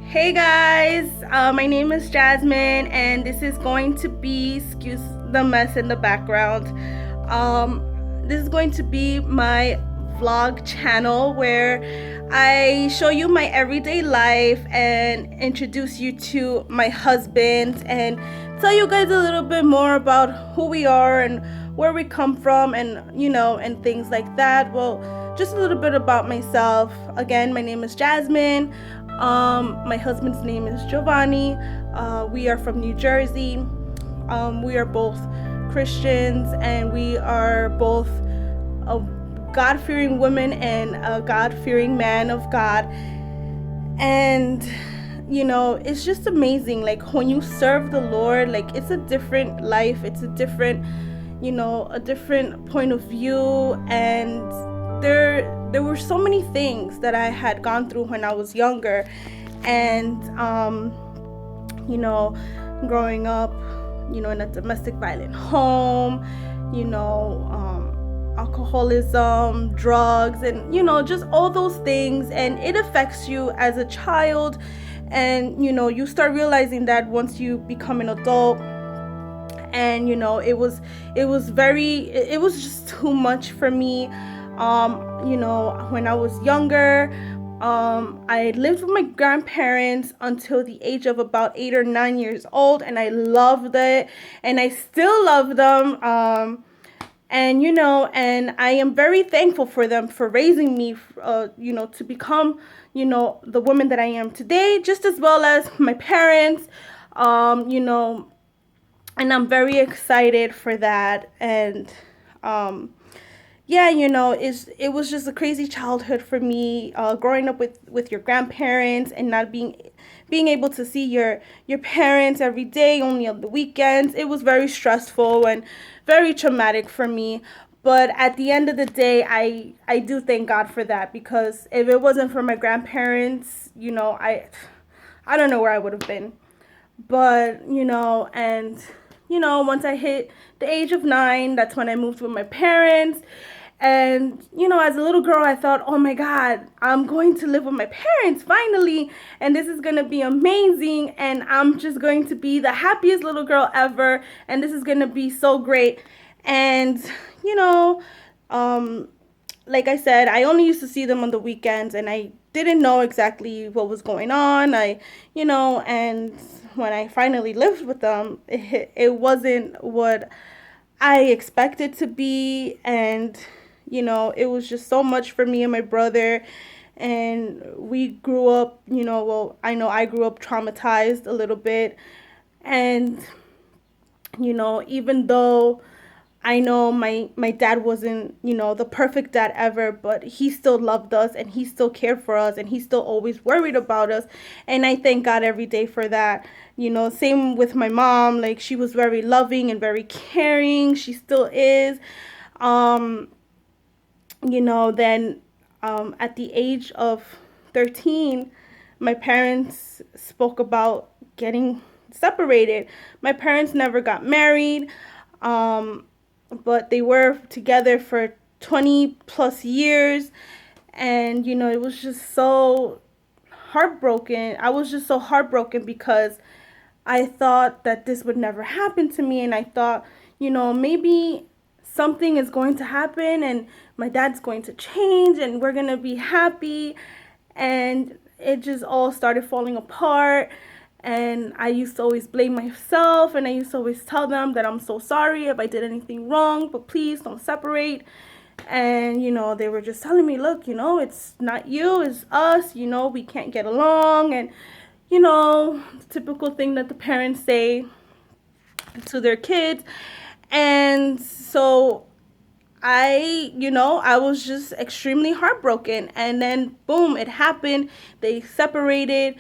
Hey guys, my name is Jasmine, and this is going to be, excuse the mess in the background. This is going to be my vlog channel where I show you my everyday life and introduce you to my husband and tell you guys a little bit more about who we are and where we come from and things like that. Well, just a little bit about myself. Again, my name is Jasmine. My husband's name is Giovanni. We are from New Jersey. We are both Christians, and we are both a God-fearing woman and a God-fearing man of God. And it's just amazing. Like when you serve the Lord, like it's a different life. It's a different, a different point of view. And there were so many things that I had gone through when I was younger, and growing up, in a domestic violent home, alcoholism, drugs, and just all those things, and it affects you as a child, and you start realizing that once you become an adult. And it was just too much for me. When I was younger, I lived with my grandparents until the age of about 8 or 9 years old, and I loved it, and I still love them. And I am very thankful for them for raising me, to become, the woman that I am today, just as well as my parents, and I'm very excited for that. And yeah, it was just a crazy childhood for me, growing up with your grandparents and not being able to see your parents every day, only on the weekends. It was very stressful and very traumatic for me. But at the end of the day, I do thank God for that, because if it wasn't for my grandparents, I don't know where I would have been. But once I hit the age of 9, that's when I moved with my parents. And as a little girl, I thought, oh my God, I'm going to live with my parents finally, and this is going to be amazing, and I'm just going to be the happiest little girl ever, and this is going to be so great. And you know um like I said, I only used to see them on the weekends, and I didn't know exactly what was going on. And when I finally lived with them, it wasn't what I expected to be. And, it was just so much for me and my brother. And we grew up, well, I know I grew up traumatized a little bit. And, even though I know my dad wasn't, the perfect dad ever, but he still loved us, and he still cared for us, and he still always worried about us. And I thank God every day for that. Same with my mom. Like, she was very loving and very caring. She still is. Um, then at the age of 13, my parents spoke about getting separated. My parents never got married. Um, but they were together for 20 plus years. And it was just so heartbroken. I was just so heartbroken, because I thought that this would never happen to me, and I thought, maybe something is going to happen, and my dad's going to change, and we're going to be happy. And it just all started falling apart. And I used to always blame myself, and I used to always tell them that I'm so sorry if I did anything wrong, but please don't separate. And they were just telling me, look, it's not you, it's us, we can't get along. And the typical thing that the parents say to their kids. And so I was just extremely heartbroken. And then, boom, it happened. They separated.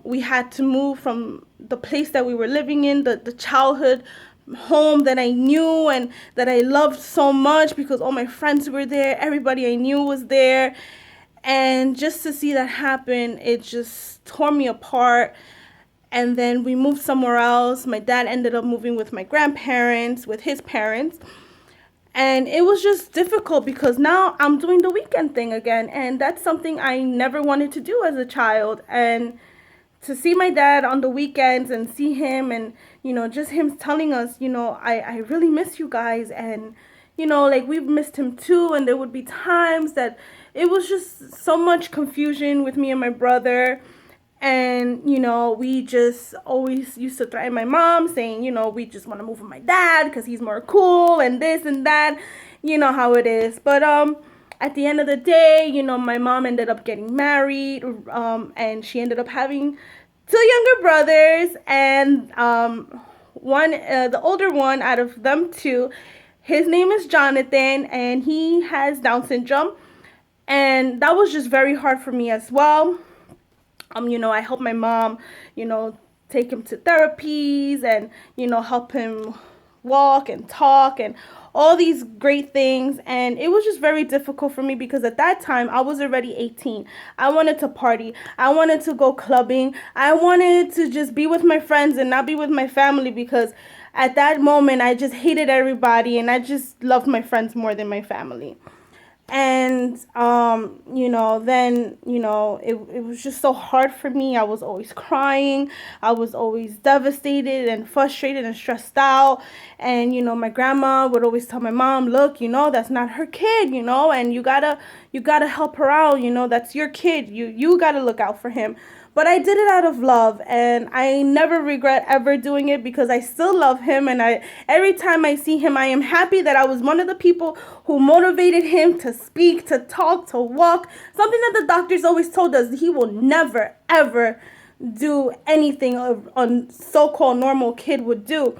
We had to move from the place that we were living in, the childhood home that I knew and that I loved so much, because all my friends were there. Everybody I knew was there. And just to see that happen, it just tore me apart. And then we moved somewhere else. My dad ended up moving with my grandparents, with his parents. And it was just difficult, because now I'm doing the weekend thing again. And that's something I never wanted to do as a child. And to see my dad on the weekends and see him, and just him telling us, I really miss you guys. And like, we've missed him too. And there would be times that it was just so much confusion with me and my brother. And we just always used to threaten my mom, saying we just want to move with my dad because he's more cool and this and that. You know how it is. But at the end of the day, my mom ended up getting married, and she ended up having two younger brothers. And the older one out of them two, his name is Jonathan, and he has Down syndrome. And that was just very hard for me as well. I helped my mom, take him to therapies, and, help him walk and talk and all these great things. And it was just very difficult for me because at that time I was already 18. I wanted to party. I wanted to go clubbing. I wanted to just be with my friends and not be with my family, because at that moment I just hated everybody and I just loved my friends more than my family. And then it was just so hard for me. I was always crying. I was always devastated and frustrated and stressed out. And my grandma would always tell my mom, look, that's not her kid, and you gotta help her out. That's your kid. You gotta look out for him. But I did it out of love, and I never regret ever doing it, because I still love him. And every time I see him, I am happy that I was one of the people who motivated him to speak, to talk, to walk. Something that the doctors always told us, he will never, ever do anything a so-called normal kid would do.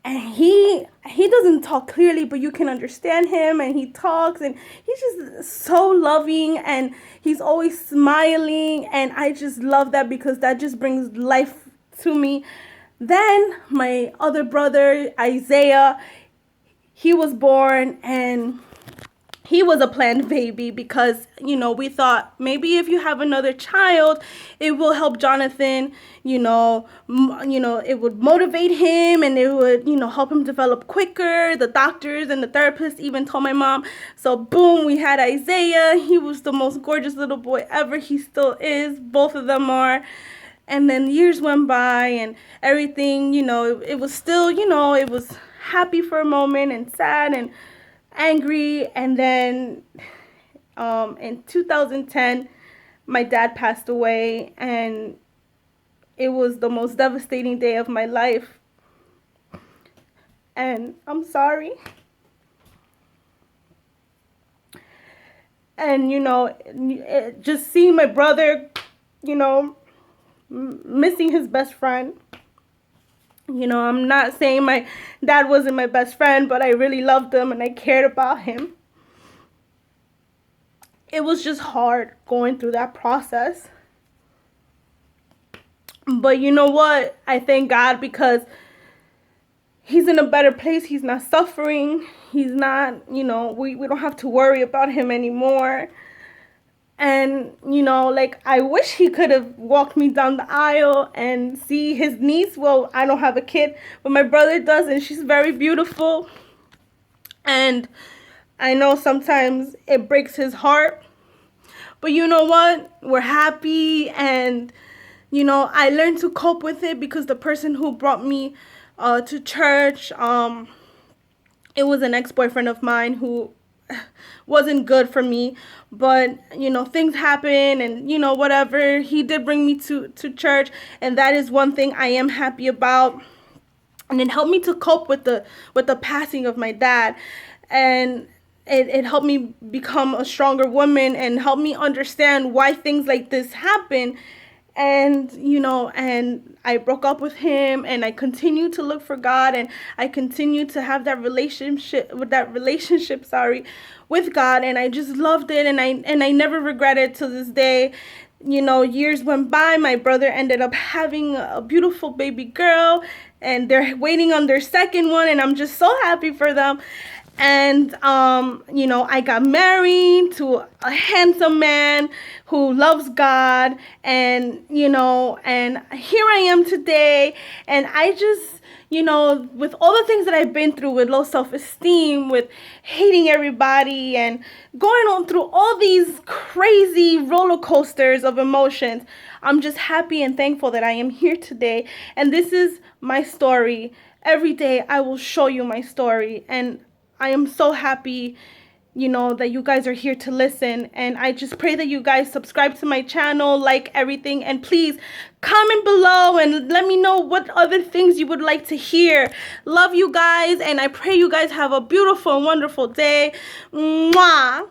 And he doesn't talk clearly, but you can understand him, and he talks, and he's just so loving, and he's always smiling, and I just love that, because that just brings life to me. Then my other brother, Isaiah, he was born, and he was a planned baby, because, we thought maybe if you have another child, it will help Jonathan, it would motivate him, and it would, help him develop quicker. The doctors and the therapists even told my mom. So boom, we had Isaiah. He was the most gorgeous little boy ever. He still is. Both of them are. And then years went by, and everything, it was still, it was happy for a moment and sad and angry. And then in 2010 my dad passed away, and it was the most devastating day of my life, and I'm sorry. And just seeing my brother missing his best friend. I'm not saying my dad wasn't my best friend, but I really loved him and I cared about him. It was just hard going through that process. But you know what? I thank God, because he's in a better place. He's not suffering. He's not, we don't have to worry about him anymore. And, I wish he could have walked me down the aisle and see his niece. Well, I don't have a kid, but my brother does, and she's very beautiful. And I know sometimes it breaks his heart. But you know what? We're happy, and, I learned to cope with it, because the person who brought me to church, it was an ex-boyfriend of mine who wasn't good for me. But things happen, and whatever, he did bring me to church, and that is one thing I am happy about. And it helped me to cope with the passing of my dad, and it helped me become a stronger woman, and helped me understand why things like this happen. And and I broke up with him, and I continued to look for God, and I continued to have that relationship with God, and I just loved it, and I never regretted it to this day. Years went by. My brother ended up having a beautiful baby girl, and they're waiting on their second one, and I'm just so happy for them. And you know, I got married to a handsome man who loves God, and you know, and here I am today. And I just, you know, with all the things that I've been through, with low self-esteem, with hating everybody, and going on through all these crazy roller coasters of emotions, I'm just happy and thankful that I am here today. And this is my story. Every day I will show you my story, and I am so happy, you know, that you guys are here to listen. And I just pray that you guys subscribe to my channel, like everything, and please comment below and let me know what other things you would like to hear. Love you guys, and I pray you guys have a beautiful and wonderful day. Mwah.